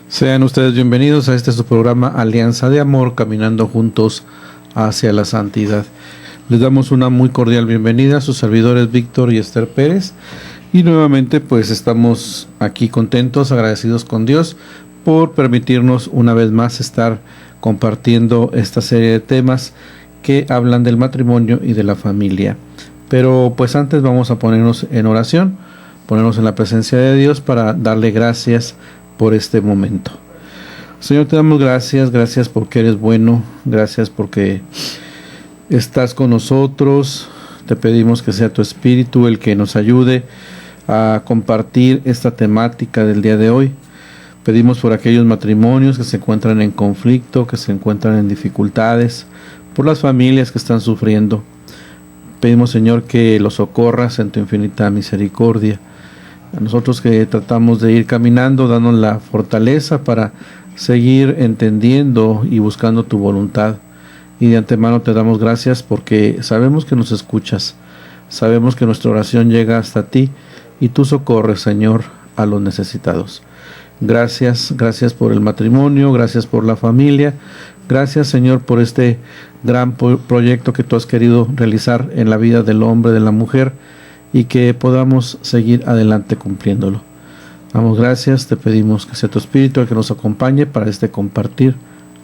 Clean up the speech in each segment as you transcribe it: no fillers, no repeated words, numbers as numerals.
Sean ustedes bienvenidos a su programa Alianza de Amor, caminando juntos hacia la santidad. Les damos una muy cordial bienvenida a sus servidores Víctor y Esther Pérez. Y nuevamente pues estamos aquí contentos, agradecidos con Dios por permitirnos una vez más estar compartiendo esta serie de temas que hablan del matrimonio y de la familia. Pero pues antes vamos a ponernos en oración, ponernos en la presencia de Dios para darle gracias por este momento. Señor, te damos gracias porque eres bueno, gracias porque estás con nosotros. Te pedimos que sea tu Espíritu el que nos ayude a compartir esta temática del día de hoy. Pedimos por aquellos matrimonios que se encuentran en conflicto, que se encuentran en dificultades, por las familias que están sufriendo. Pedimos, Señor, que los socorras en tu infinita misericordia. A nosotros que tratamos de ir caminando, danos la fortaleza para seguir entendiendo y buscando tu voluntad. Y de antemano te damos gracias porque sabemos que nos escuchas, sabemos que nuestra oración llega hasta ti y tú socorres, Señor, a los necesitados. Gracias por el matrimonio, gracias por la familia, gracias, Señor, por este gran proyecto que tú has querido realizar en la vida del hombre, de la mujer, y que podamos seguir adelante cumpliéndolo. Damos gracias, te pedimos que sea tu Espíritu el que nos acompañe para este compartir.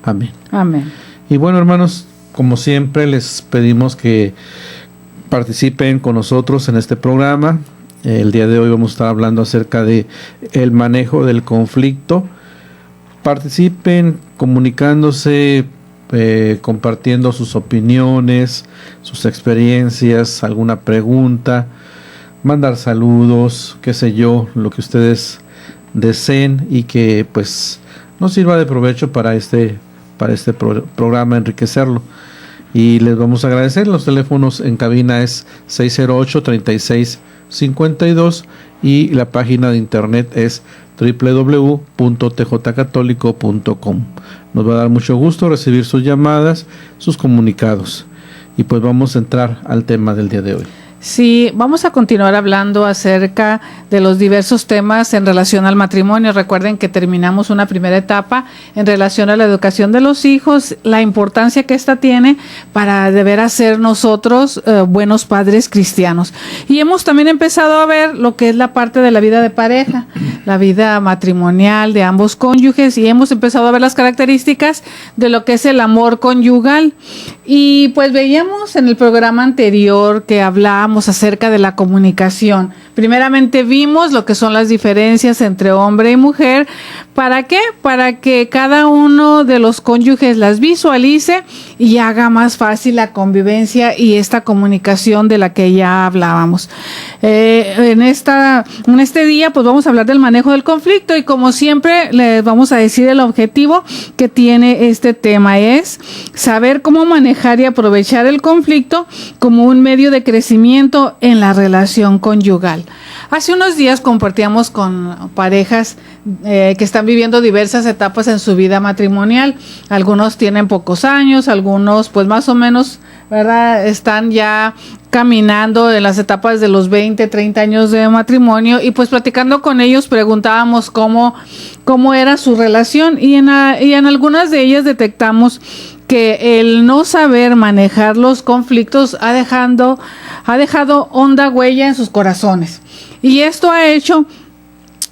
Amén. Amén. Y bueno, hermanos, como siempre les pedimos que participen con nosotros en este programa. El día de hoy vamos a estar hablando acerca de el manejo del conflicto. Participen comunicándose, compartiendo sus opiniones, sus experiencias, alguna pregunta, mandar saludos, qué sé yo, lo que ustedes deseen y que pues nos sirva de provecho para este programa, enriquecerlo. Y les vamos a agradecer. Los teléfonos en cabina es 608-3652 y la página de internet es www.tjcatólico.com. Nos va a dar mucho gusto recibir sus llamadas, sus comunicados. Y pues vamos a entrar al tema del día de hoy. Sí, vamos a continuar hablando acerca de los diversos temas en relación al matrimonio. Recuerden que terminamos una primera etapa en relación a la educación de los hijos, la importancia que esta tiene para deber ser nosotros buenos padres cristianos. Y hemos también empezado a ver lo que es la parte de la vida de pareja, la vida matrimonial de ambos cónyuges, y hemos empezado a ver las características de lo que es el amor conyugal. Y pues veíamos en el programa anterior que hablábamos acerca de la comunicación. Primeramente vimos lo que son las diferencias entre hombre y mujer. ¿Para qué? Para que cada uno de los cónyuges las visualice y haga más fácil la convivencia y esta comunicación de la que ya hablábamos. En este día pues vamos a hablar del manejo del conflicto y como siempre les vamos a decir el objetivo que tiene este tema es saber cómo manejar y aprovechar el conflicto como un medio de crecimiento en la relación conyugal. Hace unos días compartíamos con parejas que están viviendo diversas etapas en su vida matrimonial. Algunos tienen pocos años, algunos pues más o menos, ¿verdad? Están ya caminando en las etapas de los 20, 30 años de matrimonio y pues platicando con ellos preguntábamos cómo era su relación y en algunas de ellas detectamos que el no saber manejar los conflictos ha dejado honda huella en sus corazones. Y esto ha hecho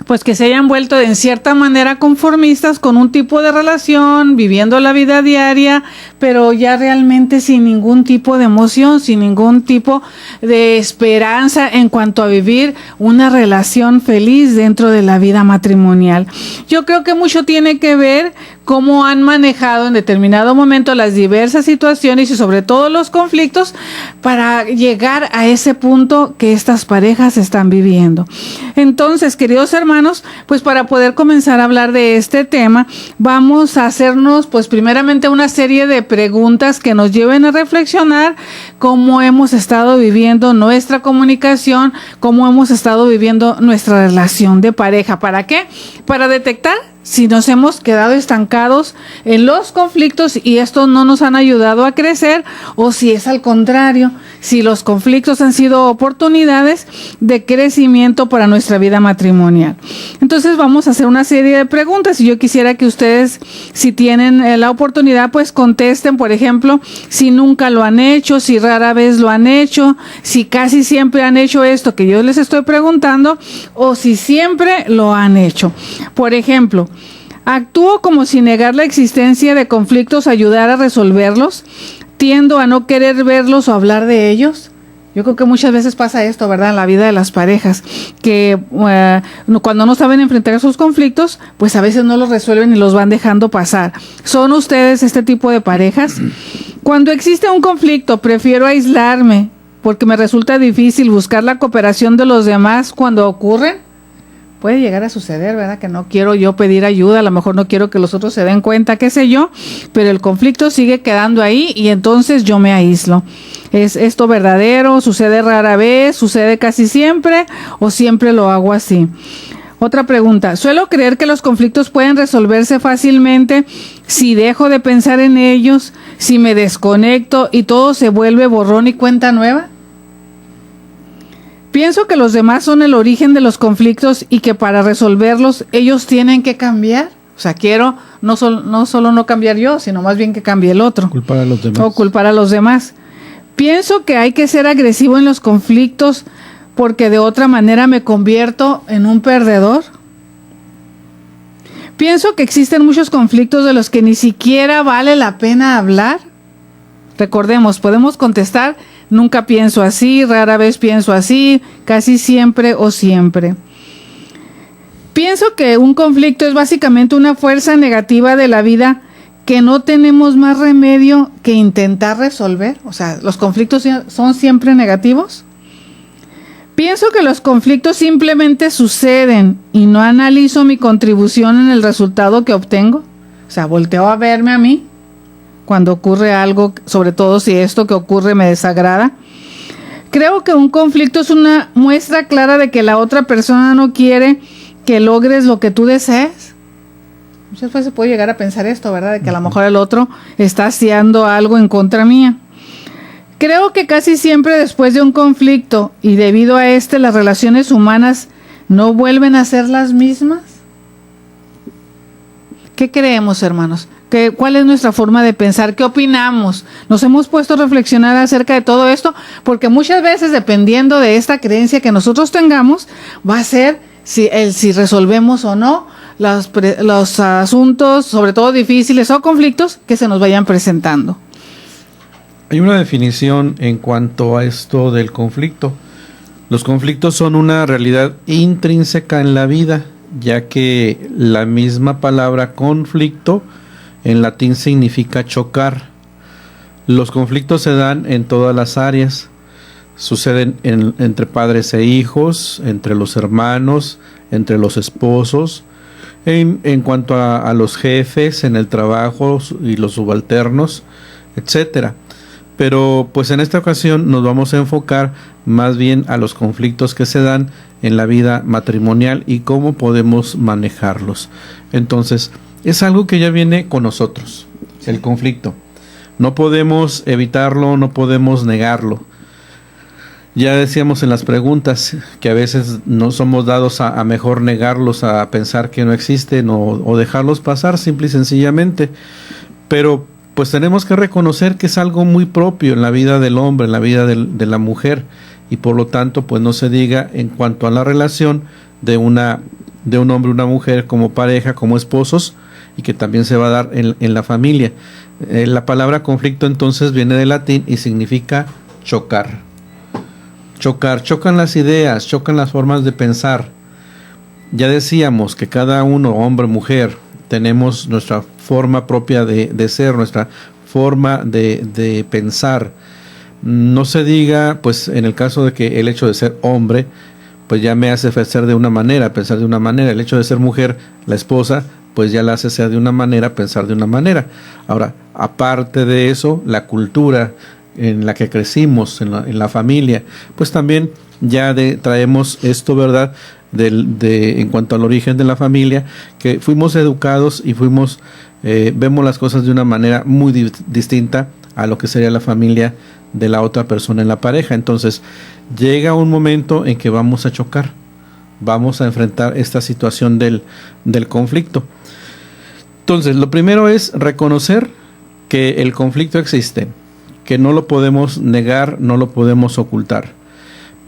pues que se hayan vuelto en cierta manera conformistas con un tipo de relación, viviendo la vida diaria, pero ya realmente sin ningún tipo de emoción, sin ningún tipo de esperanza en cuanto a vivir una relación feliz dentro de la vida matrimonial. Yo creo que mucho tiene que ver cómo han manejado en determinado momento las diversas situaciones y sobre todo los conflictos para llegar a ese punto que estas parejas están viviendo. Entonces, queridos hermanos, pues para poder comenzar a hablar de este tema, vamos a hacernos pues primeramente una serie de preguntas que nos lleven a reflexionar cómo hemos estado viviendo nuestra comunicación, cómo hemos estado viviendo nuestra relación de pareja. ¿Para qué? Para detectar si nos hemos quedado estancados en los conflictos y estos no nos han ayudado a crecer, o si es al contrario, si los conflictos han sido oportunidades de crecimiento para nuestra vida matrimonial. Entonces vamos a hacer una serie de preguntas y yo quisiera que ustedes, si tienen la oportunidad, pues contesten, por ejemplo, si nunca lo han hecho, si rara vez lo han hecho, si casi siempre han hecho esto que yo les estoy preguntando, o si siempre lo han hecho. Por ejemplo, ¿actúo como si negar la existencia de conflictos ayudara a resolverlos? ¿Tiendo a no querer verlos o hablar de ellos? Yo creo que muchas veces pasa esto, ¿verdad? En la vida de las parejas, que cuando no saben enfrentar esos conflictos, pues a veces no los resuelven y los van dejando pasar. ¿Son ustedes este tipo de parejas? Cuando existe un conflicto, prefiero aislarme porque me resulta difícil buscar la cooperación de los demás cuando ocurren. Puede llegar a suceder, ¿verdad? Que no quiero yo pedir ayuda, a lo mejor no quiero que los otros se den cuenta, qué sé yo, pero el conflicto sigue quedando ahí y entonces yo me aíslo. ¿Es esto verdadero? ¿Sucede rara vez? ¿Sucede casi siempre? ¿O siempre lo hago así? Otra pregunta. ¿Suelo creer que los conflictos pueden resolverse fácilmente si dejo de pensar en ellos, si me desconecto y todo se vuelve borrón y cuenta nueva? Pienso que los demás son el origen de los conflictos y que para resolverlos ellos tienen que cambiar. O sea, quiero no solo no cambiar yo, sino más bien que cambie el otro. Culpar a los demás. O culpar a los demás. Pienso que hay que ser agresivo en los conflictos porque de otra manera me convierto en un perdedor. Pienso que existen muchos conflictos de los que ni siquiera vale la pena hablar. Recordemos, podemos contestar: nunca pienso así, rara vez pienso así, casi siempre o siempre. Pienso que un conflicto es básicamente una fuerza negativa de la vida que no tenemos más remedio que intentar resolver. O sea, ¿los conflictos son siempre negativos? Pienso que los conflictos simplemente suceden y no analizo mi contribución en el resultado que obtengo. O sea, volteo a verme a mí cuando ocurre algo, sobre todo si esto que ocurre me desagrada. Creo que un conflicto es una muestra clara de que la otra persona no quiere que logres lo que tú desees. Muchas veces se puede llegar a pensar esto, ¿verdad? De que a lo mejor el otro está haciendo algo en contra mía. Creo que casi siempre después de un conflicto y debido a las relaciones humanas no vuelven a ser las mismas. ¿Qué creemos, hermanos? ¿Cuál es nuestra forma de pensar? ¿Qué opinamos? ¿Nos hemos puesto a reflexionar acerca de todo esto? Porque muchas veces, dependiendo de esta creencia que nosotros tengamos, va a ser si resolvemos o no los asuntos, sobre todo difíciles o conflictos, que se nos vayan presentando. Hay una definición en cuanto a esto del conflicto. Los conflictos son una realidad intrínseca en la vida, ya que la misma palabra conflicto en latín significa chocar. Los conflictos se dan en todas las áreas. Suceden entre padres e hijos, entre los hermanos, entre los esposos, en cuanto a los jefes en el trabajo y los subalternos, etcétera. Pero pues en esta ocasión nos vamos a enfocar más bien a los conflictos que se dan en la vida matrimonial y cómo podemos manejarlos. Entonces, es algo que ya viene con nosotros, el conflicto. No podemos evitarlo, no podemos negarlo. Ya decíamos en las preguntas que a veces no somos dados a mejor negarlos, a pensar que no existen o dejarlos pasar simple y sencillamente. Pero pues tenemos que reconocer que es algo muy propio en la vida del hombre, en la vida de la mujer, y por lo tanto pues no se diga en cuanto a la relación de un hombre y una mujer como pareja, como esposos, y que también se va a dar en la familia. La palabra conflicto entonces viene del latín y significa chocar. Chocan las ideas, chocan las formas de pensar. Ya decíamos que cada uno, hombre, mujer, tenemos nuestra forma propia de ser, nuestra forma de pensar. No se diga, pues en el caso de que el hecho de ser hombre, pues ya me hace ser de una manera, pensar de una manera. El hecho de ser mujer, la esposa, pues ya la hace ser de una manera, pensar de una manera. Ahora, aparte de eso, la cultura en la que crecimos, en la familia, pues también ya traemos esto, ¿verdad? En cuanto al origen de la familia, que fuimos educados y vemos las cosas de una manera muy distinta a lo que sería la familia de la otra persona en la pareja. Entonces llega un momento en que vamos a chocar, vamos a enfrentar esta situación del conflicto. Entonces lo primero es reconocer que el conflicto existe, que no lo podemos negar, no lo podemos ocultar,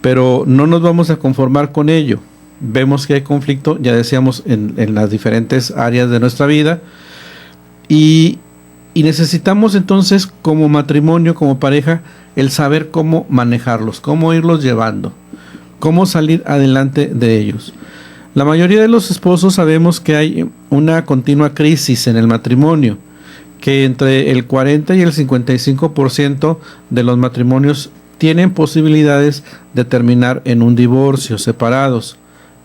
pero no nos vamos a conformar con ello. Vemos que hay conflicto, ya decíamos, en las diferentes áreas de nuestra vida, y necesitamos entonces, como matrimonio, como pareja, el saber cómo manejarlos, cómo irlos llevando, cómo salir adelante de ellos. La mayoría de los esposos sabemos que hay una continua crisis en el matrimonio, que entre el 40 y el 55% de los matrimonios tienen posibilidades de terminar en un divorcio, separados.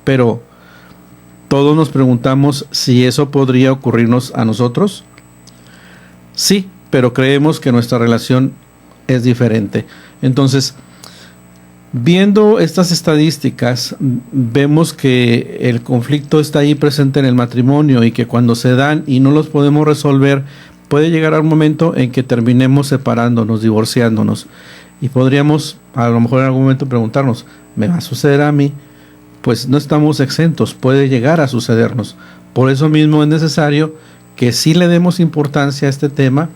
Pero todos nos preguntamos si eso podría ocurrirnos a nosotros. Sí, pero creemos que nuestra relación es diferente. Entonces, viendo estas estadísticas, vemos que el conflicto está ahí presente en el matrimonio y que cuando se dan y no los podemos resolver, puede llegar a un momento en que terminemos separándonos, divorciándonos. Y podríamos a lo mejor en algún momento preguntarnos, ¿me va a suceder a mí? Pues no estamos exentos, puede llegar a sucedernos. Por eso mismo es necesario que sí le demos importancia a este tema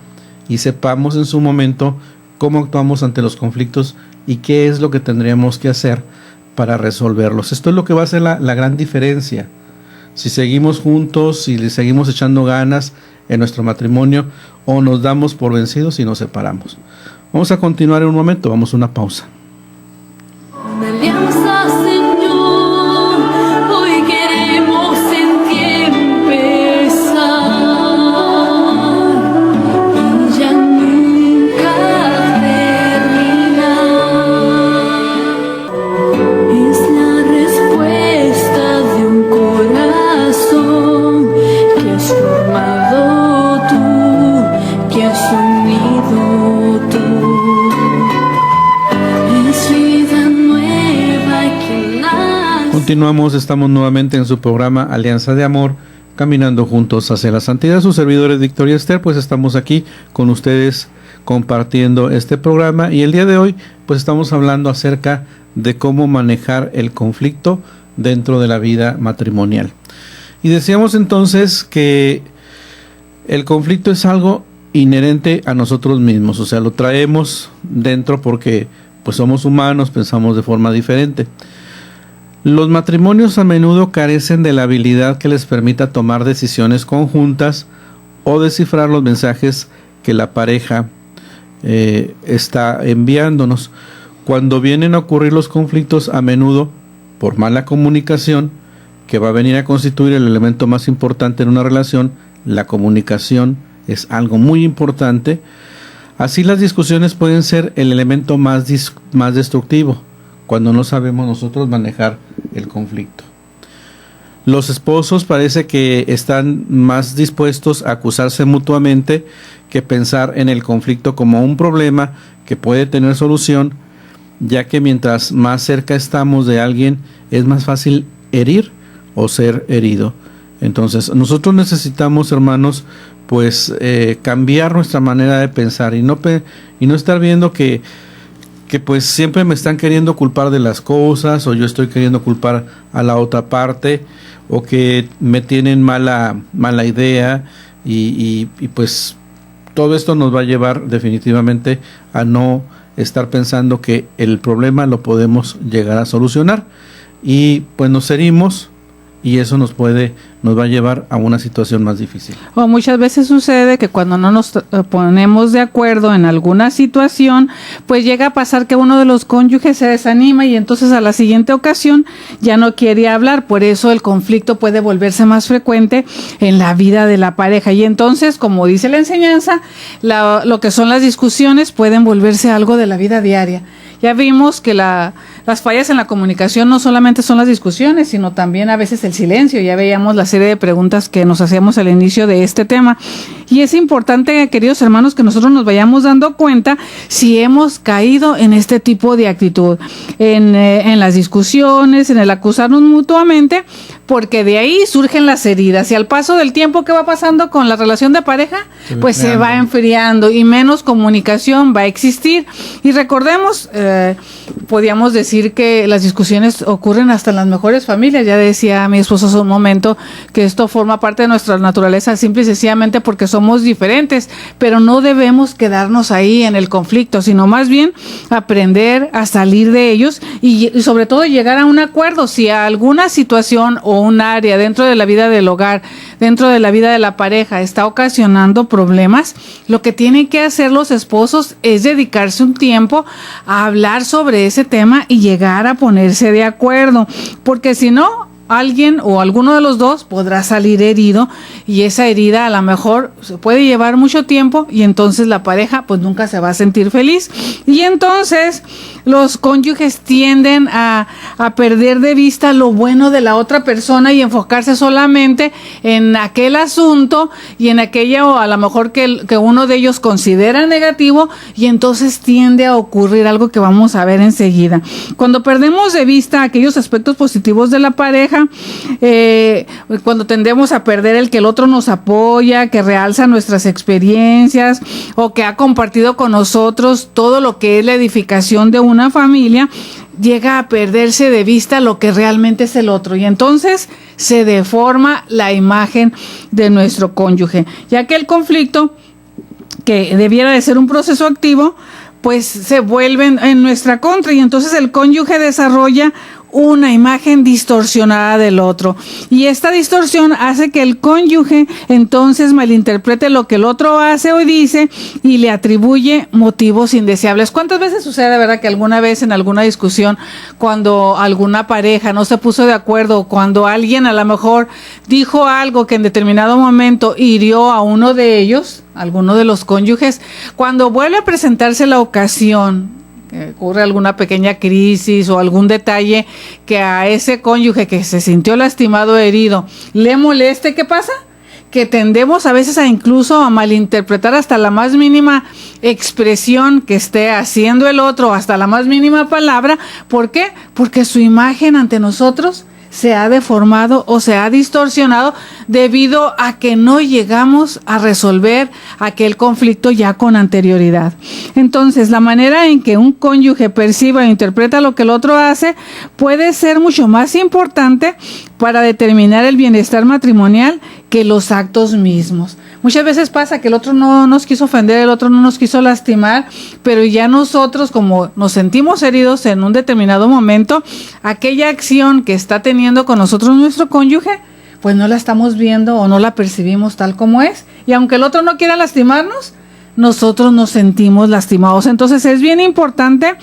y sepamos en su momento cómo actuamos ante los conflictos y qué es lo que tendríamos que hacer para resolverlos. Esto es lo que va a ser la gran diferencia. Si seguimos juntos, si le seguimos echando ganas en nuestro matrimonio, o nos damos por vencidos y nos separamos. Vamos a continuar en un momento, vamos a una pausa. Continuamos, estamos nuevamente en su programa Alianza de Amor, caminando juntos hacia la santidad. Sus servidores Víctor y Esther, pues estamos aquí con ustedes compartiendo este programa, y el día de hoy pues estamos hablando acerca de cómo manejar el conflicto dentro de la vida matrimonial. Y decíamos entonces que el conflicto es algo inherente a nosotros mismos, o sea, lo traemos dentro porque pues somos humanos, pensamos de forma diferente. Los matrimonios a menudo carecen de la habilidad que les permita tomar decisiones conjuntas o descifrar los mensajes que la pareja está enviándonos. Cuando vienen a ocurrir los conflictos, a menudo por mala comunicación, que va a venir a constituir el elemento más importante en una relación, la comunicación es algo muy importante. Así las discusiones pueden ser el elemento más destructivo, cuando no sabemos nosotros manejar el conflicto. Los esposos parece que están más dispuestos a acusarse mutuamente que pensar en el conflicto como un problema que puede tener solución, ya que mientras más cerca estamos de alguien, es más fácil herir o ser herido. Entonces, nosotros necesitamos, hermanos, pues cambiar nuestra manera de pensar y no estar viendo que pues siempre me están queriendo culpar de las cosas, o yo estoy queriendo culpar a la otra parte, o que me tienen mala idea, y pues todo esto nos va a llevar definitivamente a no estar pensando que el problema lo podemos llegar a solucionar, y pues nos herimos, y eso nos puede nos va a llevar a una situación más difícil. O muchas veces sucede que cuando no nos ponemos de acuerdo en alguna situación, pues llega a pasar que uno de los cónyuges se desanima y entonces a la siguiente ocasión ya no quiere hablar. Por eso el conflicto puede volverse más frecuente en la vida de la pareja. Y entonces, como dice la enseñanza, lo que son las discusiones pueden volverse algo de la vida diaria. Ya vimos que las fallas en la comunicación no solamente son las discusiones, sino también a veces el silencio. Ya veíamos la serie de preguntas que nos hacíamos al inicio de este tema. Y es importante, queridos hermanos, que nosotros nos vayamos dando cuenta si hemos caído en este tipo de actitud, en las discusiones, en el acusarnos mutuamente, porque de ahí surgen las heridas. Y al paso del tiempo, ¿qué va pasando con la relación de pareja? Pues se va enfriando y menos comunicación va a existir. Y recordemos, podíamos decir que las discusiones ocurren hasta en las mejores familias. Ya decía mi esposo hace un momento que esto forma parte de nuestra naturaleza, simple y sencillamente porque somos diferentes, pero no debemos quedarnos ahí en el conflicto, sino más bien aprender a salir de ellos y sobre todo llegar a un acuerdo. Si alguna situación o un área dentro de la vida del hogar, dentro de la vida de la pareja está ocasionando problemas, lo que tienen que hacer los esposos es dedicarse un tiempo a hablar sobre ese tema y llegar a ponerse de acuerdo, porque si no, alguien o alguno de los dos podrá salir herido y esa herida a lo mejor se puede llevar mucho tiempo y entonces la pareja pues nunca se va a sentir feliz y entonces los cónyuges tienden a perder de vista lo bueno de la otra persona y enfocarse solamente en aquel asunto y en aquella o a lo mejor que uno de ellos considera negativo y entonces tiende a ocurrir algo que vamos a ver enseguida. Cuando perdemos de vista aquellos aspectos positivos de la pareja, cuando tendemos a perder el que el otro nos apoya, que realza nuestras experiencias o que ha compartido con nosotros todo lo que es la edificación de una familia, llega a perderse de vista lo que realmente es el otro y entonces se deforma la imagen de nuestro cónyuge, ya que el conflicto, que debiera de ser un proceso activo, pues se vuelve en nuestra contra y entonces el cónyuge desarrolla una imagen distorsionada del otro y esta distorsión hace que el cónyuge entonces malinterprete lo que el otro hace o dice y le atribuye motivos indeseables. ¿Cuántas veces sucede, verdad, que alguna vez en alguna discusión, cuando alguna pareja no se puso de acuerdo, cuando alguien a lo mejor dijo algo que en determinado momento hirió a uno de ellos, alguno de los cónyuges, cuando vuelve a presentarse la ocasión, ocurre alguna pequeña crisis o algún detalle que a ese cónyuge que se sintió lastimado o herido le moleste, ¿qué pasa? Que tendemos a veces a incluso a malinterpretar hasta la más mínima expresión que esté haciendo el otro, hasta la más mínima palabra. ¿Por qué? Porque su imagen ante nosotros se ha deformado o se ha distorsionado debido a que no llegamos a resolver aquel conflicto ya con anterioridad. Entonces, la manera en que un cónyuge perciba e interpreta lo que el otro hace puede ser mucho más importante para determinar el bienestar matrimonial que los actos mismos. Muchas veces pasa que el otro no nos quiso ofender, el otro no nos quiso lastimar, pero ya nosotros, como nos sentimos heridos en un determinado momento, aquella acción que está teniendo con nosotros nuestro cónyuge, pues no la estamos viendo o no la percibimos tal como es. Y aunque el otro no quiera lastimarnos, nosotros nos sentimos lastimados. Entonces es bien importante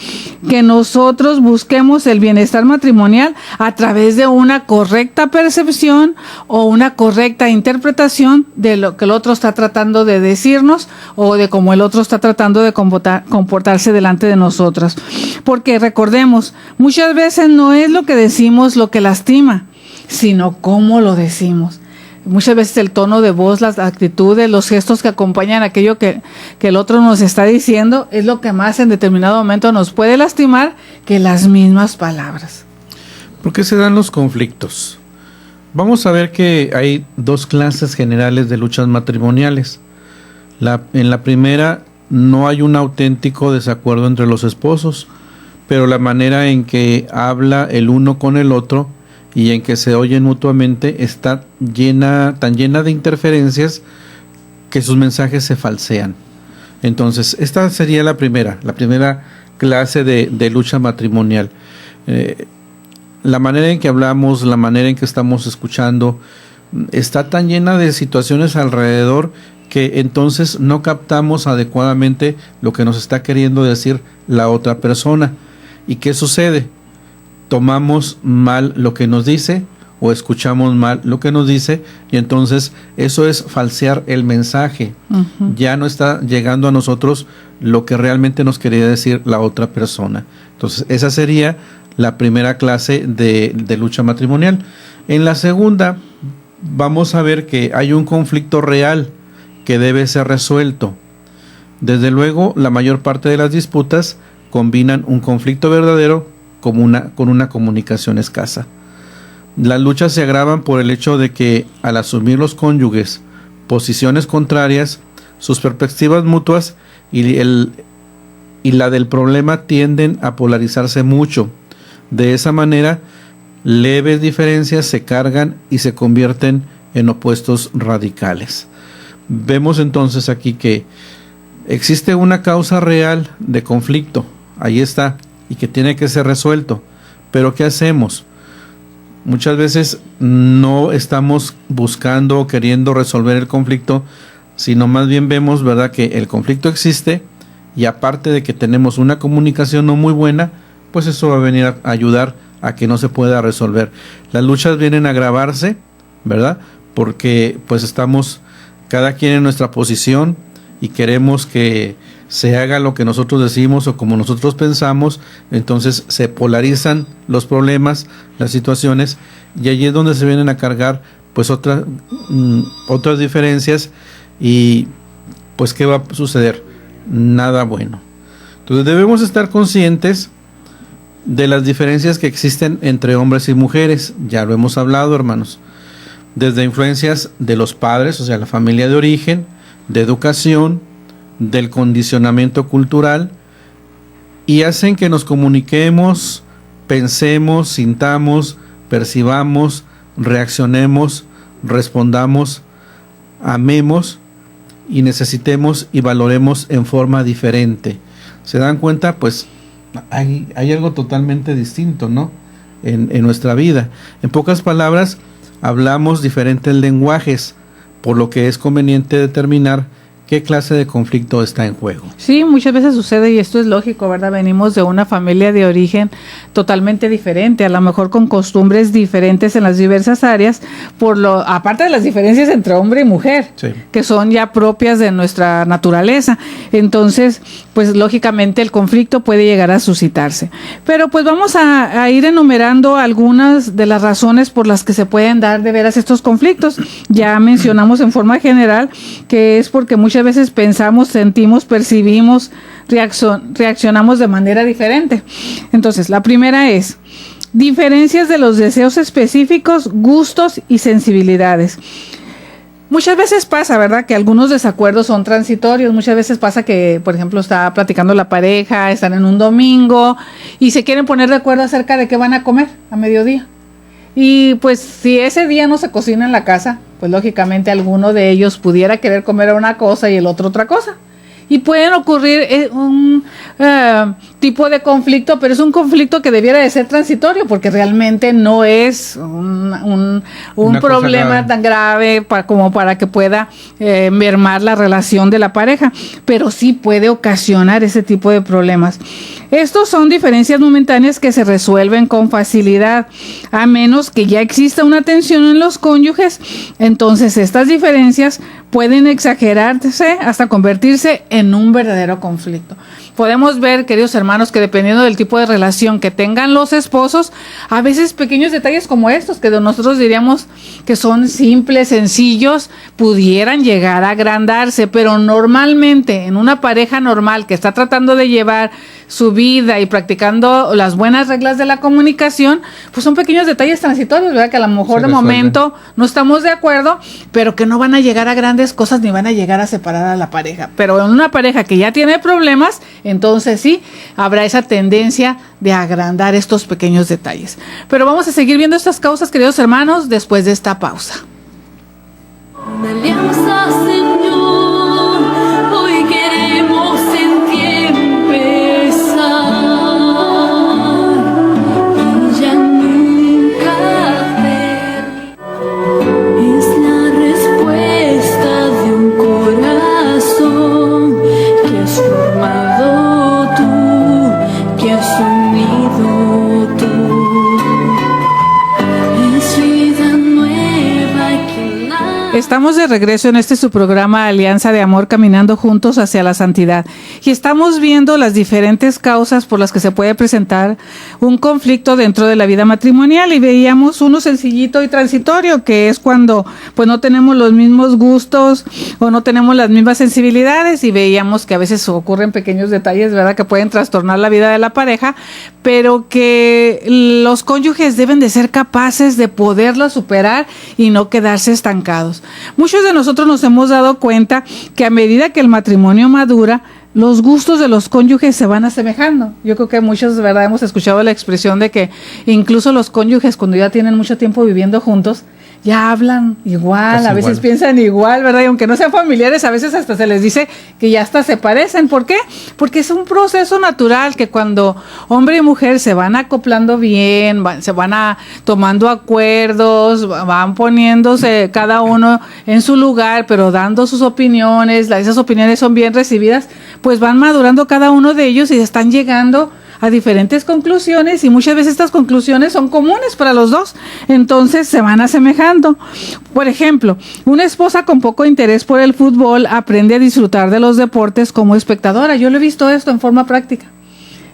que nosotros busquemos el bienestar matrimonial a través de una correcta percepción o una correcta interpretación de lo que el otro está tratando de decirnos o de cómo el otro está tratando de comportarse delante de nosotros. Porque recordemos, muchas veces no es lo que decimos lo que lastima, sino cómo lo decimos. Muchas veces el tono de voz, las actitudes, los gestos que acompañan aquello que el otro nos está diciendo es lo que más en determinado momento nos puede lastimar que las mismas palabras. ¿Por qué se dan los conflictos? Vamos a ver que hay dos clases generales de luchas matrimoniales. En la primera no hay un auténtico desacuerdo entre los esposos, pero la manera en que habla el uno con el otro y en que se oyen mutuamente está tan llena de interferencias que sus mensajes se falsean. Entonces, esta sería la primera clase de lucha matrimonial. La manera en que hablamos, la manera en que estamos escuchando, está tan llena de situaciones alrededor que entonces no captamos adecuadamente lo que nos está queriendo decir la otra persona. ¿Y qué sucede? Tomamos mal lo que nos dice o escuchamos mal lo que nos dice, y entonces eso es falsear el mensaje. Uh-huh. Ya no está llegando a nosotros lo que realmente nos quería decir la otra persona. Entonces esa sería la primera clase de lucha matrimonial. En la segunda vamos a ver que hay un conflicto real que debe ser resuelto. Desde luego, la mayor parte de las disputas combinan un conflicto verdadero con una comunicación escasa. Las luchas se agravan por el hecho de que, al asumir los cónyuges posiciones contrarias, sus perspectivas mutuas y la del problema tienden a polarizarse mucho. De esa manera, leves diferencias se cargan y se convierten en opuestos radicales. Vemos entonces aquí que existe una causa real de conflicto, ahí está, y que tiene que ser resuelto. Pero ¿qué hacemos? Muchas veces no estamos buscando o queriendo resolver el conflicto, sino más bien vemos, ¿verdad?, que el conflicto existe, y aparte de que tenemos una comunicación no muy buena, pues eso va a venir a ayudar a que no se pueda resolver. Las luchas vienen a agravarse, ¿verdad?, porque pues estamos cada quien en nuestra posición y queremos que se haga lo que nosotros decimos o como nosotros pensamos. Entonces se polarizan los problemas, las situaciones, y allí es donde se vienen a cargar pues otras diferencias, y pues ¿qué va a suceder? Nada bueno. Entonces debemos estar conscientes de las diferencias que existen entre hombres y mujeres. Ya lo hemos hablado, hermanos, desde influencias de los padres, o sea, la familia de origen, de educación, del condicionamiento cultural, y hacen que nos comuniquemos, pensemos, sintamos, percibamos, reaccionemos, respondamos, amemos y necesitemos y valoremos en forma diferente. ¿Se dan cuenta? Pues hay algo totalmente distinto, ¿no?, en nuestra vida. En pocas palabras, hablamos diferentes lenguajes, por lo que es conveniente determinar qué clase de conflicto está en juego. Sí, muchas veces sucede, y esto es lógico, ¿verdad? Venimos de una familia de origen totalmente diferente, a lo mejor con costumbres diferentes en las diversas áreas, aparte de las diferencias entre hombre y mujer, sí, que son ya propias de nuestra naturaleza. Entonces, pues lógicamente el conflicto puede llegar a suscitarse. Pero pues vamos a ir enumerando algunas de las razones por las que se pueden dar de veras estos conflictos. Ya mencionamos en forma general que es porque muchas veces pensamos, sentimos, percibimos, reaccionamos de manera diferente. Entonces, la primera es diferencias de los deseos específicos, gustos y sensibilidades. Muchas veces pasa, ¿verdad?, que algunos desacuerdos son transitorios. Muchas veces pasa que, por ejemplo, está platicando la pareja, están en un domingo y se quieren poner de acuerdo acerca de qué van a comer a mediodía. Y pues si ese día no se cocina en la casa, pues lógicamente alguno de ellos pudiera querer comer una cosa y el otro otra cosa. Y pueden ocurrir un tipo de conflicto, pero es un conflicto que debiera de ser transitorio, porque realmente no es un problema tan grave como para que pueda mermar la relación de la pareja, pero sí puede ocasionar ese tipo de problemas. Estos son diferencias momentáneas que se resuelven con facilidad, a menos que ya exista una tensión en los cónyuges. Entonces estas diferencias pueden exagerarse hasta convertirse en un verdadero conflicto. Podemos ver, queridos hermanos, que dependiendo del tipo de relación que tengan los esposos, a veces pequeños detalles como estos, que nosotros diríamos que son simples, sencillos, pudieran llegar a agrandarse, pero normalmente en una pareja normal que está tratando de llevar su vida y practicando las buenas reglas de la comunicación, pues son pequeños detalles transitorios, ¿verdad?, que a lo mejor de momento no estamos de acuerdo, pero que no van a llegar a grandes cosas ni van a llegar a separar a la pareja. Pero en una pareja que ya tiene problemas, entonces sí, habrá esa tendencia de agrandar estos pequeños detalles. Pero vamos a seguir viendo estas causas, queridos hermanos, después de esta pausa. Una alianza, Señor, hoy queremos en ti empezar, y ya nunca terminar. Estamos de regreso en su programa Alianza de Amor, caminando juntos hacia la santidad. Y estamos viendo las diferentes causas por las que se puede presentar un conflicto dentro de la vida matrimonial. Y veíamos uno sencillito y transitorio, que es cuando pues no tenemos los mismos gustos o no tenemos las mismas sensibilidades, y veíamos que a veces ocurren pequeños detalles, ¿verdad?, que pueden trastornar la vida de la pareja, pero que los cónyuges deben de ser capaces de poderlo superar y no quedarse estancados. Muchos de nosotros nos hemos dado cuenta que a medida que el matrimonio madura, los gustos de los cónyuges se van asemejando. Yo creo que muchos, ¿verdad?, hemos escuchado la expresión de que incluso los cónyuges, cuando ya tienen mucho tiempo viviendo juntos, ya hablan igual, a veces piensan igual, ¿verdad? Y aunque no sean familiares, a veces hasta se les dice que ya hasta se parecen. ¿Por qué? Porque es un proceso natural que cuando hombre y mujer se van acoplando bien, se van tomando acuerdos, van poniéndose cada uno en su lugar, pero dando sus opiniones, esas opiniones son bien recibidas, pues van madurando cada uno de ellos y están llegando a diferentes conclusiones, y muchas veces estas conclusiones son comunes para los dos, entonces se van asemejando. Por ejemplo, una esposa con poco interés por el fútbol aprende a disfrutar de los deportes como espectadora. Yo lo he visto esto en forma práctica,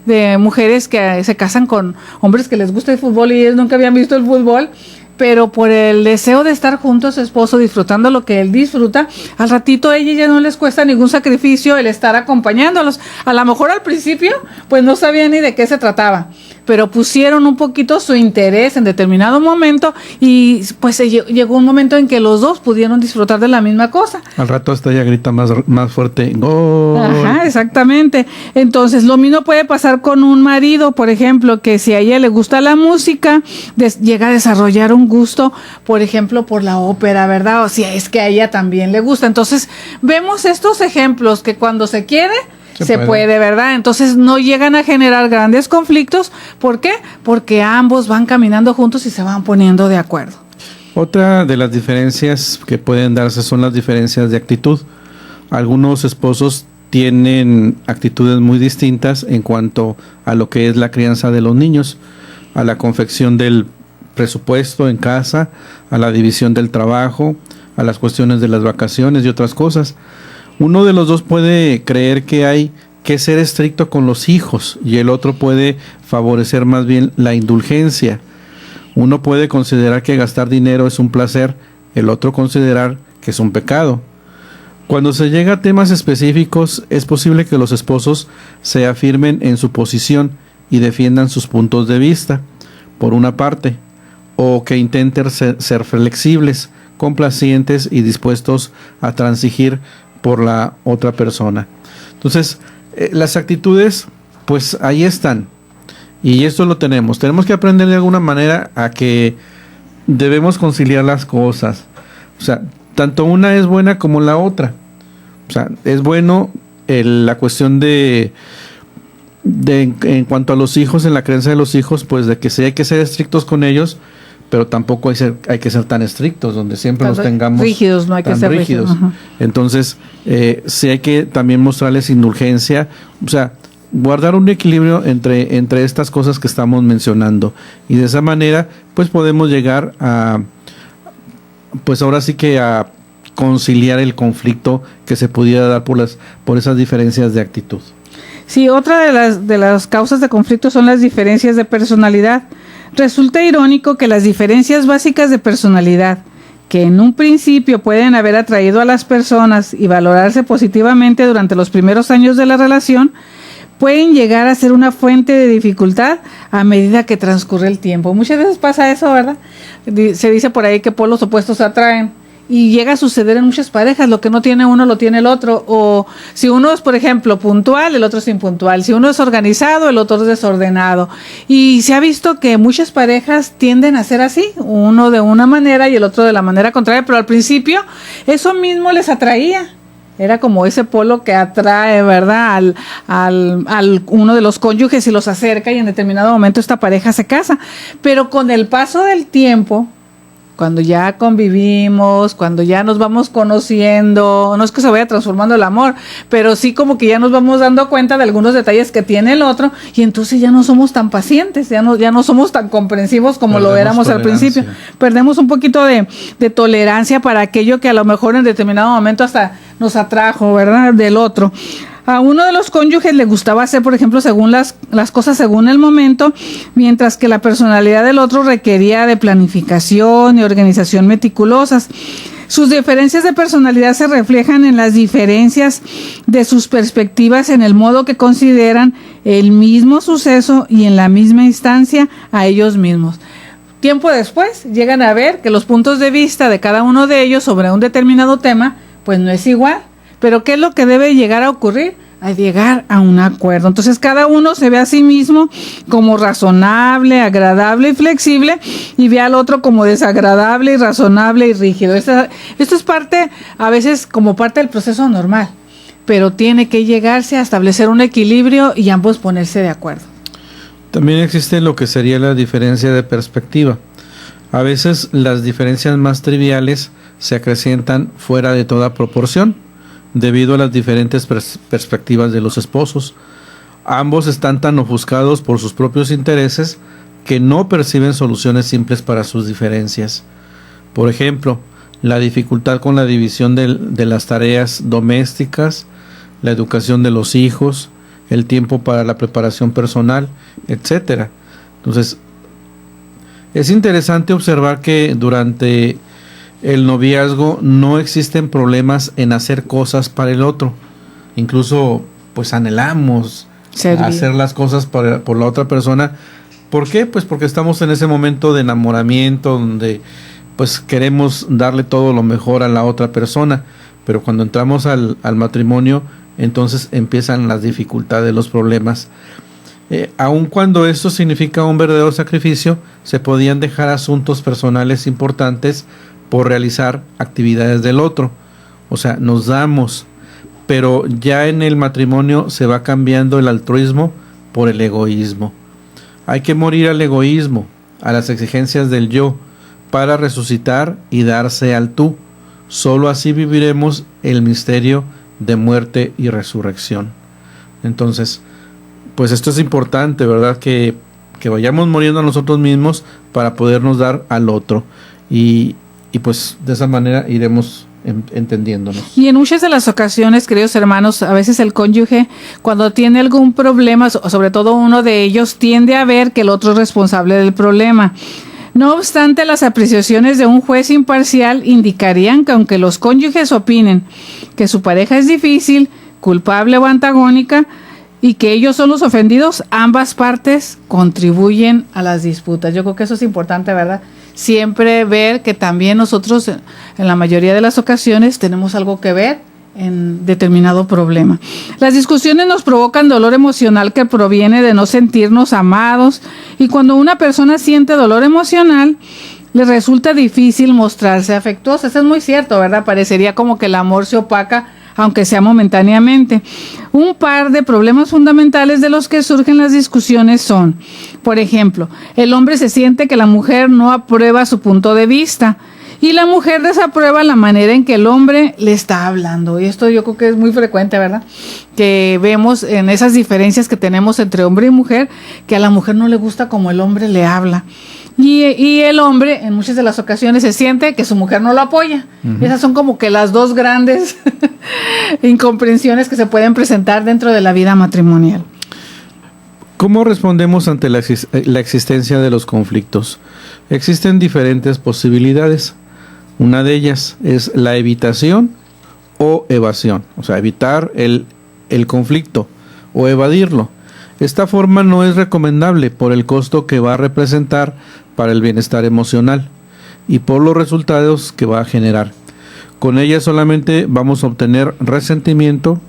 de mujeres que se casan con hombres que les gusta el fútbol y ellos nunca habían visto el fútbol, pero por el deseo de estar junto a su esposo, disfrutando lo que él disfruta, al ratito a ella ya no les cuesta ningún sacrificio el estar acompañándolos. A lo mejor al principio pues no sabían ni de qué se trataba, pero pusieron un poquito su interés en determinado momento y pues llegó un momento en que los dos pudieron disfrutar de la misma cosa. Al rato hasta ella grita más fuerte, ¡gol! Ajá, exactamente. Entonces, lo mismo puede pasar con un marido, por ejemplo, que si a ella le gusta la música, llega a desarrollar un gusto, por ejemplo, por la ópera, ¿verdad? O si es que a ella también le gusta. Entonces, vemos estos ejemplos que cuando se quiere, se puede, ¿verdad? Entonces no llegan a generar grandes conflictos. ¿Por qué? Porque ambos van caminando juntos y se van poniendo de acuerdo. Otra de las diferencias que pueden darse son las diferencias de actitud. Algunos esposos tienen actitudes muy distintas en cuanto a lo que es la crianza de los niños, a la confección del presupuesto en casa, a la división del trabajo, a las cuestiones de las vacaciones y otras cosas. Uno de los dos puede creer que hay que ser estricto con los hijos y el otro puede favorecer más bien la indulgencia. Uno puede considerar que gastar dinero es un placer, el otro considerar que es un pecado. Cuando se llega a temas específicos, es posible que los esposos se afirmen en su posición y defiendan sus puntos de vista, por una parte, o que intenten ser flexibles, complacientes y dispuestos a transigir por la otra persona. Entonces, las actitudes, pues ahí están. Y esto lo tenemos. Tenemos que aprender de alguna manera a que debemos conciliar las cosas. O sea, tanto una es buena como la otra. O sea, es bueno la cuestión de en cuanto a los hijos, en la creencia de los hijos, pues de que sí hay que ser estrictos con ellos, pero tampoco hay que ser tan estrictos, donde siempre los tengamos rígidos, no hay que ser rígidos. Entonces, sí hay que también mostrarles indulgencia, o sea, guardar un equilibrio entre estas cosas que estamos mencionando, y de esa manera, pues podemos llegar a, pues ahora sí que a conciliar el conflicto que se pudiera dar por esas diferencias de actitud. Sí, otra de las causas de conflicto son las diferencias de personalidad. Resulta irónico que las diferencias básicas de personalidad, que en un principio pueden haber atraído a las personas y valorarse positivamente durante los primeros años de la relación, pueden llegar a ser una fuente de dificultad a medida que transcurre el tiempo. Muchas veces pasa eso, ¿verdad? Se dice por ahí que polos opuestos se atraen. Y llega a suceder en muchas parejas, lo que no tiene uno lo tiene el otro, o si uno es, por ejemplo, puntual, el otro es impuntual, si uno es organizado, el otro es desordenado, y se ha visto que muchas parejas tienden a ser así, uno de una manera y el otro de la manera contraria, pero al principio eso mismo les atraía. Era como ese polo que atrae, ¿verdad?, al uno de los cónyuges y los acerca, y en determinado momento esta pareja se casa, pero con el paso del tiempo cuando ya convivimos, cuando ya nos vamos conociendo, no es que se vaya transformando el amor, pero sí como que ya nos vamos dando cuenta de algunos detalles que tiene el otro y entonces ya no somos tan pacientes, ya no somos tan comprensivos como lo éramos al principio. Perdemos un poquito de tolerancia para aquello que a lo mejor en determinado momento hasta nos atrajo, ¿verdad?, del otro. A uno de los cónyuges le gustaba hacer, por ejemplo, según las cosas según el momento, mientras que la personalidad del otro requería de planificación y organización meticulosas. Sus diferencias de personalidad se reflejan en las diferencias de sus perspectivas en el modo que consideran el mismo suceso y en la misma instancia a ellos mismos. Tiempo después llegan a ver que los puntos de vista de cada uno de ellos sobre un determinado tema pues no es igual. Pero ¿qué es lo que debe llegar a ocurrir? A llegar a un acuerdo. Entonces cada uno se ve a sí mismo como razonable, agradable y flexible y ve al otro como desagradable, irrazonable y rígido. Esto es parte, a veces como parte del proceso normal, pero tiene que llegarse a establecer un equilibrio y ambos ponerse de acuerdo. También existe lo que sería la diferencia de perspectiva. A veces las diferencias más triviales se acrecientan fuera de toda proporción, debido a las diferentes perspectivas de los esposos. Ambos están tan ofuscados por sus propios intereses que no perciben soluciones simples para sus diferencias. Por ejemplo, la dificultad con la división de las tareas domésticas, la educación de los hijos, el tiempo para la preparación personal, etc. Entonces, es interesante observar que durante el noviazgo no existen problemas en hacer cosas para el otro. Incluso pues anhelamos hacer las cosas por la otra persona. ¿Por qué? Pues porque estamos en ese momento de enamoramiento donde pues queremos darle todo lo mejor a la otra persona. Pero cuando entramos al matrimonio, entonces empiezan las dificultades, los problemas. Aun cuando esto significa un verdadero sacrificio, se podían dejar asuntos personales importantes por realizar actividades del otro. O sea, nos damos, pero ya en el matrimonio se va cambiando el altruismo por el egoísmo. Hay que morir al egoísmo, a las exigencias del yo, para resucitar y darse al tú. Solo así viviremos el misterio de muerte y resurrección. Entonces, pues esto es importante, ¿verdad? Que vayamos muriendo a nosotros mismos para podernos dar al otro. Y pues de esa manera iremos entendiéndonos. Y en muchas de las ocasiones, queridos hermanos, a veces el cónyuge, cuando tiene algún problema, sobre todo uno de ellos, tiende a ver que el otro es responsable del problema. No obstante, las apreciaciones de un juez imparcial indicarían que aunque los cónyuges opinen que su pareja es difícil, culpable o antagónica, y que ellos son los ofendidos, ambas partes contribuyen a las disputas. Yo creo que eso es importante, ¿verdad? Siempre ver que también nosotros, en la mayoría de las ocasiones, tenemos algo que ver en determinado problema. Las discusiones nos provocan dolor emocional que proviene de no sentirnos amados, y cuando una persona siente dolor emocional, le resulta difícil mostrarse afectuosa. Eso es muy cierto, ¿verdad? Parecería como que el amor se opaca, aunque sea momentáneamente. Un par de problemas fundamentales de los que surgen las discusiones son, por ejemplo, el hombre se siente que la mujer no aprueba su punto de vista y la mujer desaprueba la manera en que el hombre le está hablando. Y esto yo creo que es muy frecuente, ¿verdad? Que vemos en esas diferencias que tenemos entre hombre y mujer, que a la mujer no le gusta como el hombre le habla. Y el hombre en muchas de las ocasiones se siente que su mujer no lo apoya. Uh-huh. Esas son como que las dos grandes incomprensiones que se pueden presentar dentro de la vida matrimonial. ¿Cómo respondemos ante la existencia de los conflictos? Existen diferentes posibilidades. Una de ellas es la evitación o evasión, o sea, evitar el conflicto o evadirlo. Esta forma no es recomendable por el costo que va a representar para el bienestar emocional y por los resultados que va a generar. Con ella solamente vamos a obtener resentimiento.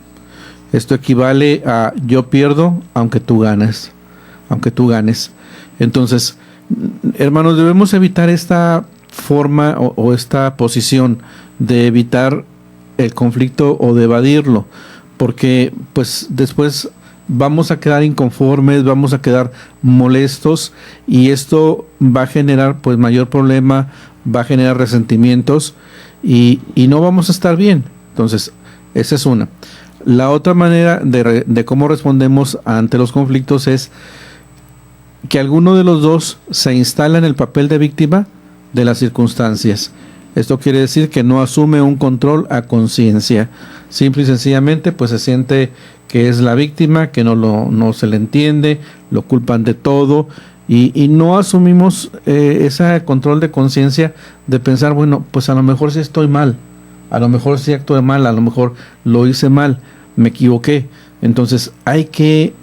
Esto equivale a yo pierdo aunque tú ganes. Entonces, hermanos, debemos evitar esta forma o esta posición de evitar el conflicto o de evadirlo, porque pues después vamos a quedar inconformes, vamos a quedar molestos y esto va a generar pues mayor problema va a generar resentimientos y no vamos a estar bien. Entonces, esa es una. La otra manera de cómo respondemos ante los conflictos es que alguno de los dos se instala en el papel de víctima de las circunstancias. Esto quiere decir que no asume un control a conciencia. Simple y sencillamente pues se siente que es la víctima, que no se le entiende, lo culpan de todo y no asumimos ese control de conciencia de pensar, bueno, pues a lo mejor sí estoy mal, a lo mejor sí actué mal, a lo mejor lo hice mal, me equivoqué. Entonces hay que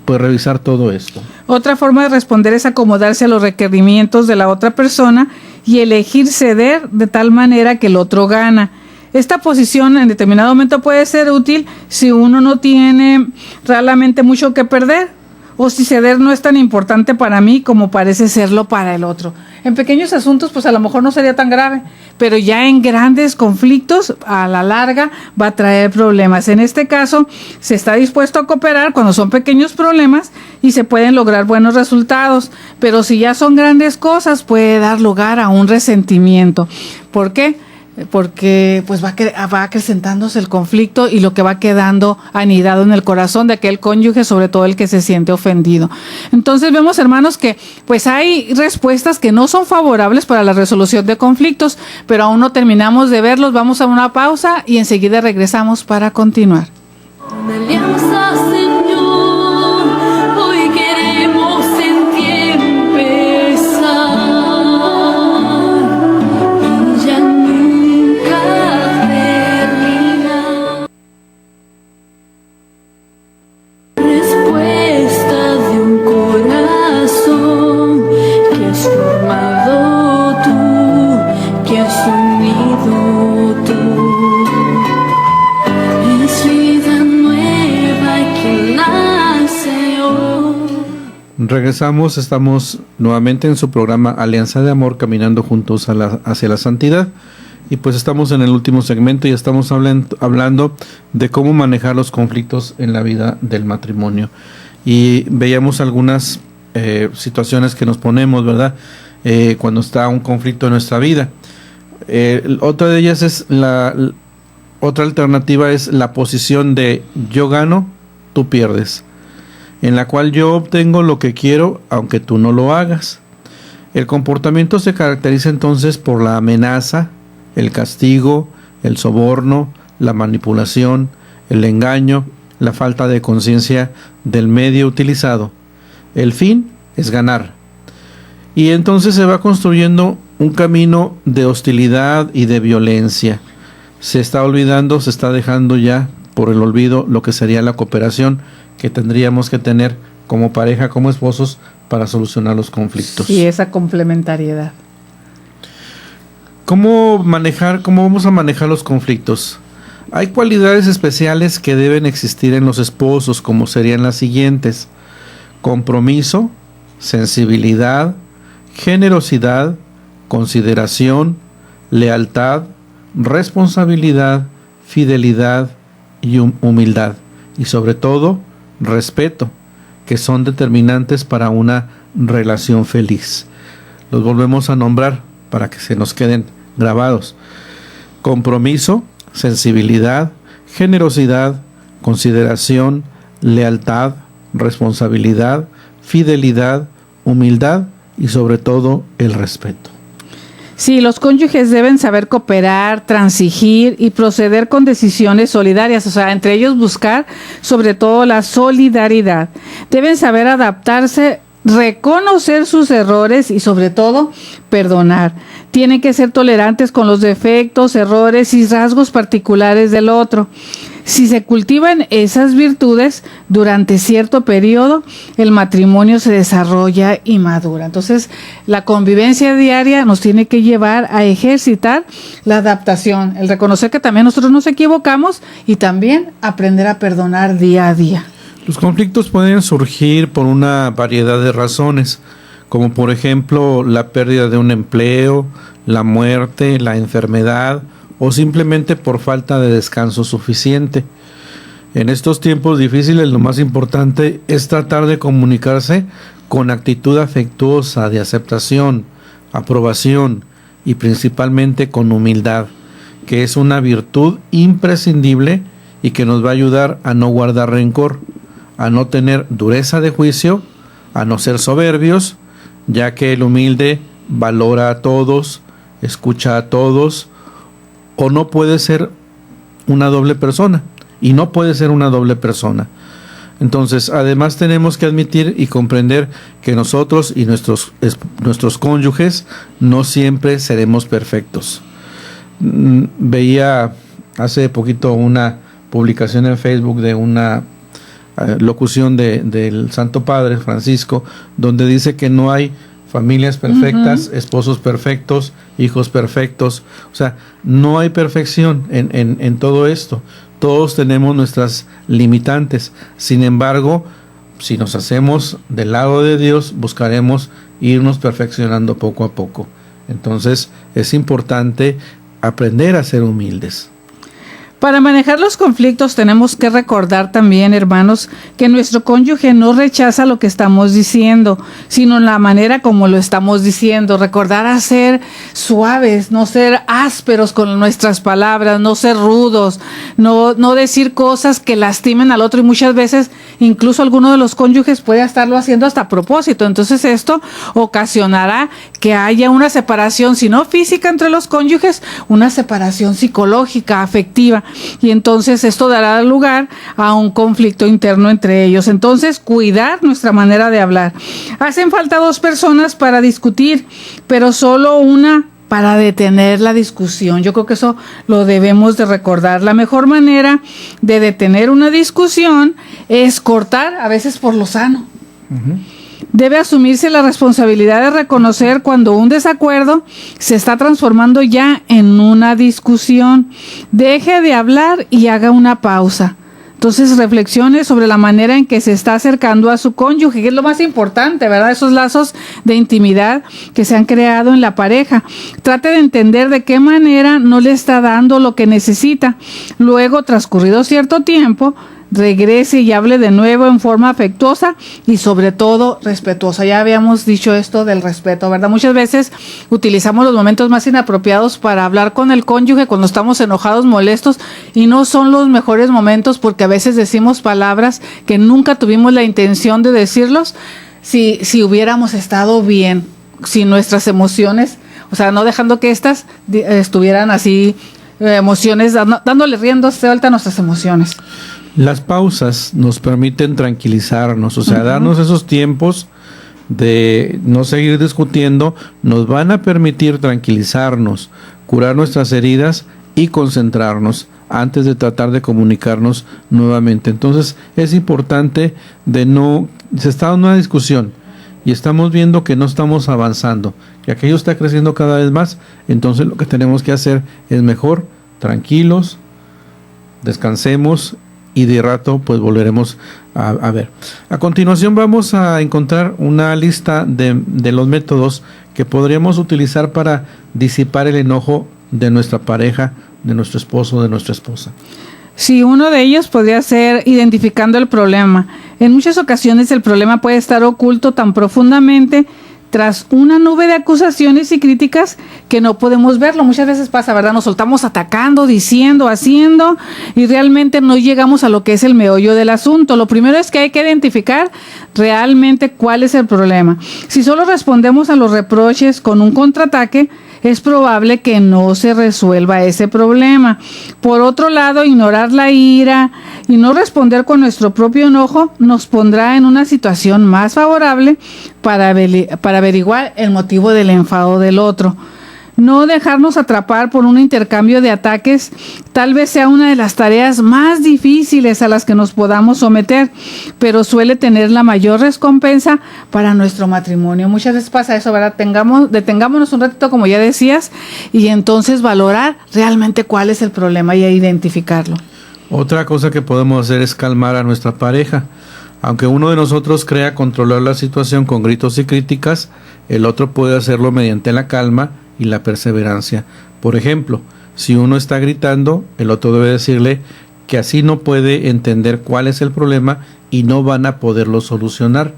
pues revisar todo esto. Otra forma de responder es acomodarse a los requerimientos de la otra persona y elegir ceder de tal manera que el otro gana. Esta posición en determinado momento puede ser útil si uno no tiene realmente mucho que perder o si ceder no es tan importante para mí como parece serlo para el otro. En pequeños asuntos pues a lo mejor no sería tan grave, pero ya en grandes conflictos a la larga va a traer problemas. En este caso se está dispuesto a cooperar cuando son pequeños problemas y se pueden lograr buenos resultados, pero si ya son grandes cosas puede dar lugar a un resentimiento. ¿Por qué? Porque pues va acrecentándose el conflicto y lo que va quedando anidado en el corazón de aquel cónyuge, sobre todo el que se siente ofendido. Entonces vemos, hermanos, que pues hay respuestas que no son favorables para la resolución de conflictos, pero aún no terminamos de verlos. Vamos a una pausa y enseguida regresamos para continuar. Una alianza, Señor, hoy queremos en ti empezar y ya nunca terminar. Respuesta de un corazón que has formado tú, que has unido tú. Es vida nueva que nace hoy. Regresamos, estamos nuevamente en su programa Alianza de Amor, caminando juntos hacia la santidad. Y pues estamos en el último segmento y estamos hablando de cómo manejar los conflictos en la vida del matrimonio. Y veíamos algunas situaciones que nos ponemos, ¿verdad? Cuando está un conflicto en nuestra vida. Otra de ellas es otra alternativa es la posición de yo gano, tú pierdes, en la cual yo obtengo lo que quiero aunque tú no lo hagas. El comportamiento se caracteriza entonces por la amenaza, el castigo, el soborno, la manipulación, el engaño, la falta de conciencia del medio utilizado. El fin es ganar. Y entonces se va construyendo un camino de hostilidad y de violencia. Se está olvidando, se está dejando ya por el olvido lo que sería la cooperación que tendríamos que tener como pareja, como esposos, para solucionar los conflictos. Y esa complementariedad. ¿Cómo vamos a manejar los conflictos? Hay cualidades especiales que deben existir en los esposos, como serían las siguientes: compromiso, sensibilidad, generosidad, consideración, lealtad, responsabilidad, fidelidad y humildad, y sobre todo respeto, que son determinantes para una relación feliz. Los volvemos a nombrar para que se nos queden grabados: compromiso, sensibilidad, generosidad, consideración, lealtad, responsabilidad, fidelidad, humildad y sobre todo el respeto. Sí, los cónyuges deben saber cooperar, transigir y proceder con decisiones solidarias, o sea, entre ellos buscar sobre todo la solidaridad. Deben saber adaptarse, reconocer sus errores y sobre todo perdonar. Tienen que ser tolerantes con los defectos, errores y rasgos particulares del otro. Si se cultivan esas virtudes durante cierto periodo, el matrimonio se desarrolla y madura. Entonces, la convivencia diaria nos tiene que llevar a ejercitar la adaptación, el reconocer que también nosotros nos equivocamos y también aprender a perdonar día a día. Los conflictos pueden surgir por una variedad de razones, como por ejemplo la pérdida de un empleo, la muerte, la enfermedad o simplemente por falta de descanso suficiente. En estos tiempos difíciles lo más importante es tratar de comunicarse con actitud afectuosa, de aceptación, aprobación y principalmente con humildad, que es una virtud imprescindible y que nos va a ayudar a no guardar rencor, a no tener dureza de juicio, a no ser soberbios, ya que el humilde valora a todos, escucha a todos, o no puede ser una doble persona, y no puede ser una doble persona. Entonces, además tenemos que admitir y comprender que nosotros y nuestros cónyuges no siempre seremos perfectos. Veía hace poquito una publicación en Facebook de una locución del Santo Padre Francisco, donde dice que no hay familias perfectas, esposos perfectos, hijos perfectos. O sea, no hay perfección en todo esto. Todos tenemos nuestras limitantes. Sin embargo, si nos hacemos del lado de Dios, buscaremos irnos perfeccionando poco a poco. Entonces, es importante aprender a ser humildes. Para manejar los conflictos tenemos que recordar también, hermanos, que nuestro cónyuge no rechaza lo que estamos diciendo, sino la manera como lo estamos diciendo. Recordar a ser suaves, no ser ásperos con nuestras palabras, no ser rudos, no decir cosas que lastimen al otro, y muchas veces incluso alguno de los cónyuges puede estarlo haciendo hasta a propósito. Entonces esto ocasionará que haya una separación, si no física entre los cónyuges, una separación psicológica, afectiva. Y entonces esto dará lugar a un conflicto interno entre ellos. Entonces, cuidar nuestra manera de hablar. Hacen falta dos personas para discutir, pero solo una para detener la discusión. Yo creo que eso lo debemos de recordar. La mejor manera de detener una discusión es cortar, a veces por lo sano. Debe asumirse la responsabilidad de reconocer cuando un desacuerdo se está transformando ya en una discusión. Deje de hablar y haga una pausa. Entonces reflexione sobre la manera en que se está acercando a su cónyuge, que es lo más importante, ¿verdad? Esos lazos de intimidad que se han creado en la pareja. Trate de entender de qué manera no le está dando lo que necesita. Luego, transcurrido cierto tiempo, regrese y hable de nuevo en forma afectuosa y sobre todo respetuosa. Ya habíamos dicho esto del respeto, ¿verdad? Muchas veces utilizamos los momentos más inapropiados para hablar con el cónyuge cuando estamos enojados, molestos, y no son los mejores momentos, porque a veces decimos palabras que nunca tuvimos la intención de decirlos si hubiéramos estado bien, si nuestras emociones, o sea, no dejando que estas estuvieran así, emociones, dándole rienda suelta a nuestras emociones. Las pausas nos permiten tranquilizarnos, o sea, darnos esos tiempos de no seguir discutiendo, nos van a permitir tranquilizarnos, curar nuestras heridas y concentrarnos antes de tratar de comunicarnos nuevamente. Entonces, es importante se está dando una discusión y estamos viendo que no estamos avanzando, que aquello está creciendo cada vez más. Entonces, lo que tenemos que hacer es mejor, tranquilos, descansemos, y de rato pues volveremos a ver. A continuación vamos a encontrar una lista de los métodos que podríamos utilizar para disipar el enojo de nuestra pareja, de nuestro esposo, de nuestra esposa. Sí, uno de ellos podría ser identificando el problema. En muchas ocasiones el problema puede estar oculto tan profundamente tras una nube de acusaciones y críticas que no podemos verlo. Muchas veces pasa, ¿verdad? Nos soltamos atacando, diciendo, haciendo, y realmente no llegamos a lo que es el meollo del asunto. Lo primero es que hay que identificar realmente cuál es el problema. Si solo respondemos a los reproches con un contraataque, es probable que no se resuelva ese problema. Por otro lado, ignorar la ira y no responder con nuestro propio enojo nos pondrá en una situación más favorable para averiguar el motivo del enfado del otro. No dejarnos atrapar por un intercambio de ataques tal vez sea una de las tareas más difíciles a las que nos podamos someter, pero suele tener la mayor recompensa para nuestro matrimonio. Muchas veces pasa eso, ¿verdad? Detengámonos un ratito, como ya decías, y entonces valorar realmente cuál es el problema y identificarlo. Otra cosa que podemos hacer es calmar a nuestra pareja. Aunque uno de nosotros crea controlar la situación con gritos y críticas, el otro puede hacerlo mediante la calma y la perseverancia. Por ejemplo, si uno está gritando, el otro debe decirle que así no puede entender cuál es el problema y no van a poderlo solucionar.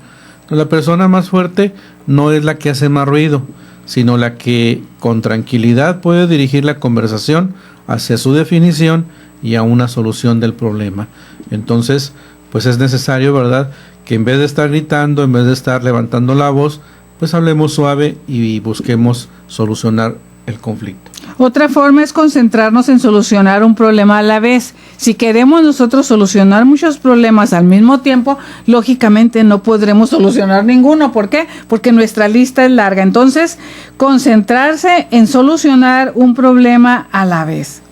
La persona más fuerte no es la que hace más ruido, sino la que con tranquilidad puede dirigir la conversación hacia su definición y a una solución del problema. Entonces, pues es necesario, ¿verdad?, que en vez de estar gritando, en vez de estar levantando la voz, pues hablemos suave y busquemos solucionar el conflicto. Otra forma es concentrarnos en solucionar un problema a la vez. Si queremos nosotros solucionar muchos problemas al mismo tiempo, lógicamente no podremos solucionar ninguno. ¿Por qué? Porque nuestra lista es larga. Entonces, concentrarse en solucionar un problema a la vez.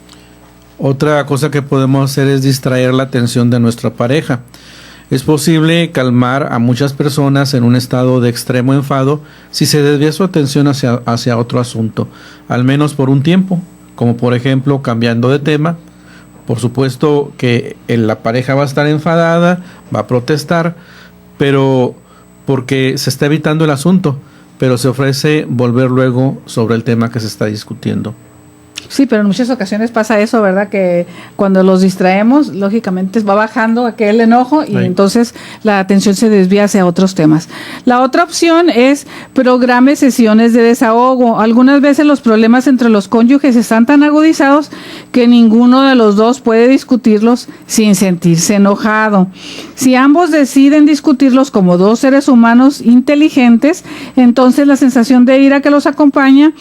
Otra cosa que podemos hacer es distraer la atención de nuestra pareja. Es posible calmar a muchas personas en un estado de extremo enfado si se desvía su atención hacia otro asunto, al menos por un tiempo, como por ejemplo cambiando de tema. Por supuesto que la pareja va a estar enfadada, va a protestar, pero porque se está evitando el asunto, pero se ofrece volver luego sobre el tema que se está discutiendo. Sí, pero en muchas ocasiones pasa eso, ¿verdad? Que cuando los distraemos, lógicamente va bajando aquel enojo y entonces la atención se desvía hacia otros temas. La otra opción es programe sesiones de desahogo. Algunas veces los problemas entre los cónyuges están tan agudizados que ninguno de los dos puede discutirlos sin sentirse enojado. Si ambos deciden discutirlos como dos seres humanos inteligentes, entonces la sensación de ira que los acompaña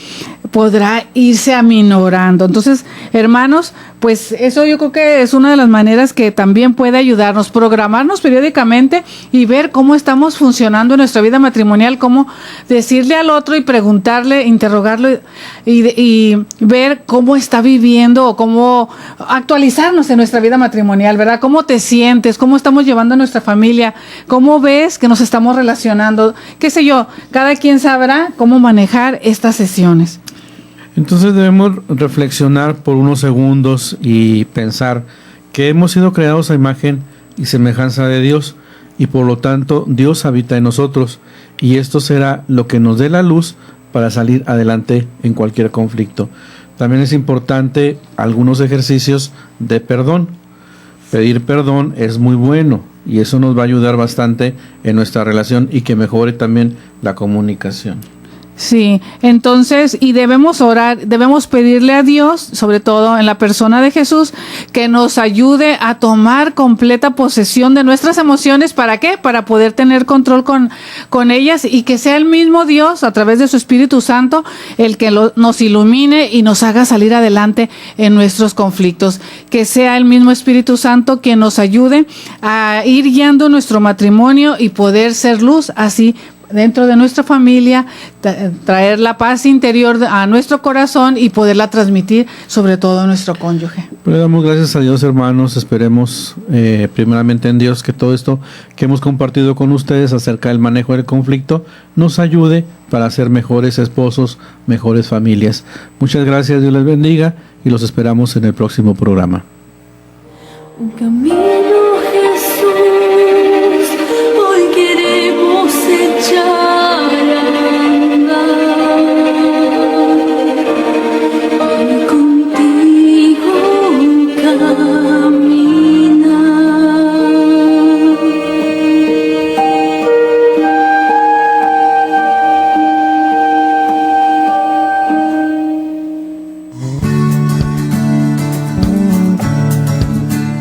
podrá irse aminorando. Entonces, hermanos, pues eso yo creo que es una de las maneras que también puede ayudarnos, programarnos periódicamente y ver cómo estamos funcionando en nuestra vida matrimonial, cómo decirle al otro y preguntarle, interrogarlo y ver cómo está viviendo o cómo actualizarnos en nuestra vida matrimonial, ¿verdad? ¿Cómo te sientes? ¿Cómo estamos llevando a nuestra familia? ¿Cómo ves que nos estamos relacionando? ¿Qué sé yo? Cada quien sabrá cómo manejar estas sesiones. Entonces debemos reflexionar por unos segundos y pensar que hemos sido creados a imagen y semejanza de Dios y por lo tanto Dios habita en nosotros y esto será lo que nos dé la luz para salir adelante en cualquier conflicto. También es importante algunos ejercicios de perdón. Pedir perdón es muy bueno y eso nos va a ayudar bastante en nuestra relación y que mejore también la comunicación. Sí, entonces, y debemos orar, debemos pedirle a Dios, sobre todo en la persona de Jesús, que nos ayude a tomar completa posesión de nuestras emociones. ¿Para qué? Para poder tener control con ellas y que sea el mismo Dios, a través de su Espíritu Santo, el que nos ilumine y nos haga salir adelante en nuestros conflictos. Que sea el mismo Espíritu Santo quien nos ayude a ir guiando nuestro matrimonio y poder ser luz así dentro de nuestra familia, traer la paz interior a nuestro corazón y poderla transmitir sobre todo a nuestro cónyuge. Le damos gracias a Dios, hermanos. Esperemos primeramente en Dios que todo esto que hemos compartido con ustedes acerca del manejo del conflicto nos ayude para ser mejores esposos, mejores familias. Muchas gracias, Dios les bendiga y los esperamos en el próximo programa. Un camino, Jesús, hoy queremos echar a andar. Hoy contigo caminar.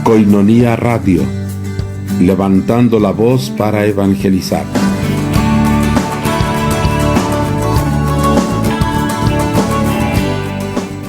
Koinonia Radio, levantando la voz para evangelizar.